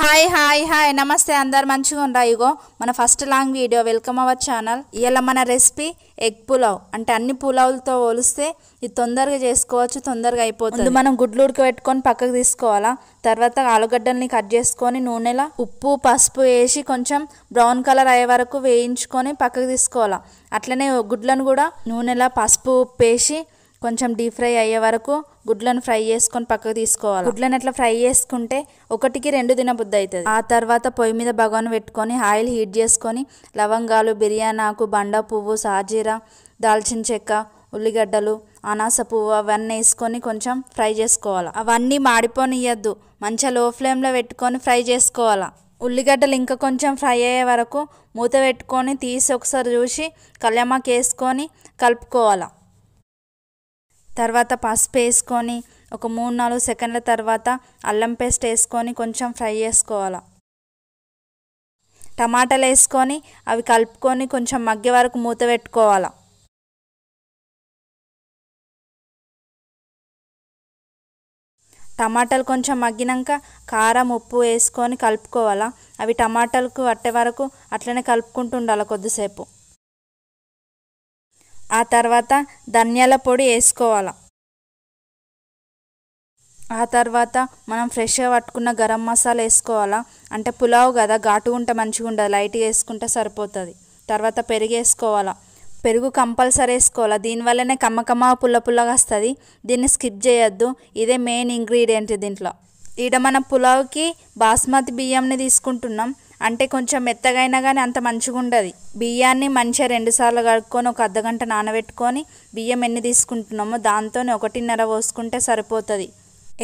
hi hi hi నమస్తే అందరు మంచిగా ఉండరా ఇగో మన first long video welcome our channel ఇవాళ మన రెసిపీ ఎగ్ పులావ్ అంటే అన్ని పులావులతో పోలిస్తే ఇది తొందరగా చేసుకోవచ్చు తొందరగా అయిపోతుంది ముందు మనం గుడ్లు ఉడకబెట్టుకొని పక్కకు తీసుకోవాలా తర్వాత ఆలుగడ్డల్ని కట్ చేసుకొని నూనెలో ఉప్పు పసుపు వేసి కొంచెం బ్రౌన్ కలర్ అయ్యే వరకు వేయించుకొని పక్కకు తీసుకోవాలా అట్లనే గుడ్లను కూడా నూనెలో పసుపు ఉప్పు వేసి కొంచెం డీప్ ఫ్రై అయ్యే వరకు గుడ్లను ఫ్రై చేసుకొని పక్కకు తీసుకోవాలి గుడ్లను అట్లా ఫ్రై చేసుకుంటే ఒకటికి రెండు తినబుద్ధి అవుతుంది ఆ తర్వాత పొయ్యి మీద బగాను పెట్టుకొని ఆయిల్ హీట్ చేసుకొని లవంగాలు బిర్యానీ ఆకు బండ పువ్వు సాజీరా దాల్చిన చెక్క ఉల్లిగడ్డలు అనాస పువ్వు అవన్నీ వేసుకొని కొంచెం ఫ్రై చేసుకోవాలి అవన్నీ మాడిపోనియద్దు మంచిగా లో ఫ్లేమ్లో పెట్టుకొని ఫ్రై చేసుకోవాలి ఉల్లిగడ్డలు ఇంకా కొంచెం ఫ్రై అయ్యే వరకు మూత పెట్టుకొని తీసి ఒకసారి చూసి కళ్యామాకు వేసుకొని కలుపుకోవాలి తర్వాత పసుపు వేసుకొని ఒక 3-4 సెకండ్ల తర్వాత అల్లం పేస్ట్ వేసుకొని కొంచెం ఫ్రై చేసుకోవాలి టమాటాలు వేసుకొని అవి కలుపుకొని కొంచెం మగ్గే వరకు మూత పెట్టుకోవాలి టమాటాలు కొంచెం మగ్గినాక కారం ఉప్పు వేసుకొని కలుపుకోవాలి అవి టమాటాలకు పట్టే వరకు అట్లనే కలుపుకుంటూ ఉండాలి కొద్దిసేపు ఆ తర్వాత ధనియాల పొడి వేసుకోవాలి ఆ తర్వాత మనం ఫ్రెష్గా పట్టుకున్న గరం మసాలా వేసుకోవాలా అంటే పులావ్ కదా ఘాటు ఉంటే మంచిగా ఉండదు లైట్గా వేసుకుంటే సరిపోతుంది తర్వాత పెరుగు వేసుకోవాలా పెరుగు కంపల్సరీ వేసుకోవాలి దీనివల్లనే కమ్మకమ్మ పుల్ల పుల్లగా వస్తుంది దీన్ని స్కిప్ చేయొద్దు ఇదే మెయిన్ ఇంగ్రీడియంట్ దీంట్లో ఈడ మన పులావ్కి బాస్మతి బియ్యంని తీసుకుంటున్నాం అంటే కొంచెం మెత్తగా అయినా కానీ అంత మంచిగా ఉండదు బియ్యాన్ని మంచిగా 2 సార్లు కడుక్కొని ఒక అర్ధగంట నానబెట్టుకొని బియ్యం ఎన్ని తీసుకుంటున్నామో దాంతో 1.5 పోసుకుంటే సరిపోతుంది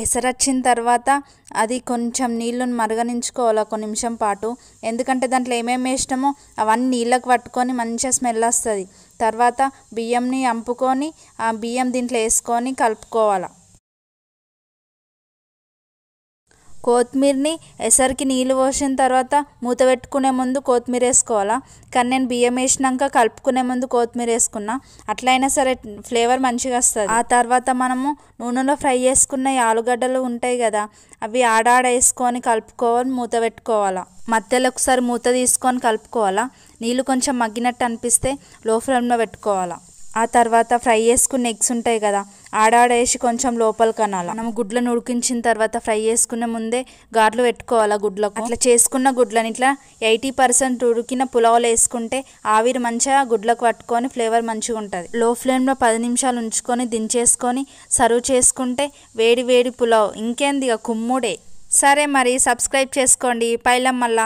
ఎసరొచ్చిన తర్వాత అది కొంచెం నీళ్ళను మరగనించుకోవాలి ఒక నిమిషం పాటు ఎందుకంటే దాంట్లో ఏమేమి వేసినామో అవన్నీ నీళ్ళకు పట్టుకొని మంచిగా స్మెల్ వస్తుంది తర్వాత బియ్యంని అంపుకొని ఆ బియ్యం దీంట్లో వేసుకొని కలుపుకోవాలి కొత్తిమీరని ఎసరికి నీళ్ళు పోసిన తర్వాత మూత పెట్టుకునే ముందు కొత్తిమీర వేసుకోవాలా కానీ నేను బియ్యం వేసినాక కలుపుకునే ముందు కొత్తిమీర వేసుకున్నా అట్లయినా సరే ఫ్లేవర్ మంచిగా వస్తుంది ఆ తర్వాత మనము నూనెలో ఫ్రై చేసుకున్న ఆలుగడ్డలు ఉంటాయి కదా అవి ఆడాడ వేసుకొని కలుపుకోవాలి మూత పెట్టుకోవాలా మధ్యలో ఒకసారి మూత తీసుకొని కలుపుకోవాలా నీళ్ళు కొంచెం మగ్గినట్టు అనిపిస్తే లో ఫ్లేమ్లో పెట్టుకోవాలా ఆ తర్వాత ఫ్రై చేసుకున్న ఎగ్స్ ఉంటాయి కదా ఆడాడేసి కొంచెం లోపలికి అనాలి మనం గుడ్లను ఉడికించిన తర్వాత ఫ్రై చేసుకునే ముందే గార్లు పెట్టుకోవాలి గుడ్లకు అట్లా చేసుకున్న గుడ్లను ఇట్లా 80% ఉడికిన పులావులు వేసుకుంటే ఆవిరి మంచిగా గుడ్లకు పట్టుకొని ఫ్లేవర్ మంచిగా ఉంటుంది లో ఫ్లేమ్లో 10 నిమిషాలు ఉంచుకొని దించేసుకొని సర్వ్ చేసుకుంటే వేడి వేడి పులావ్ ఇంకేంది ఇక కుమ్ముడే సరే మరి సబ్స్క్రైబ్ చేసుకోండి పైలం మళ్ళా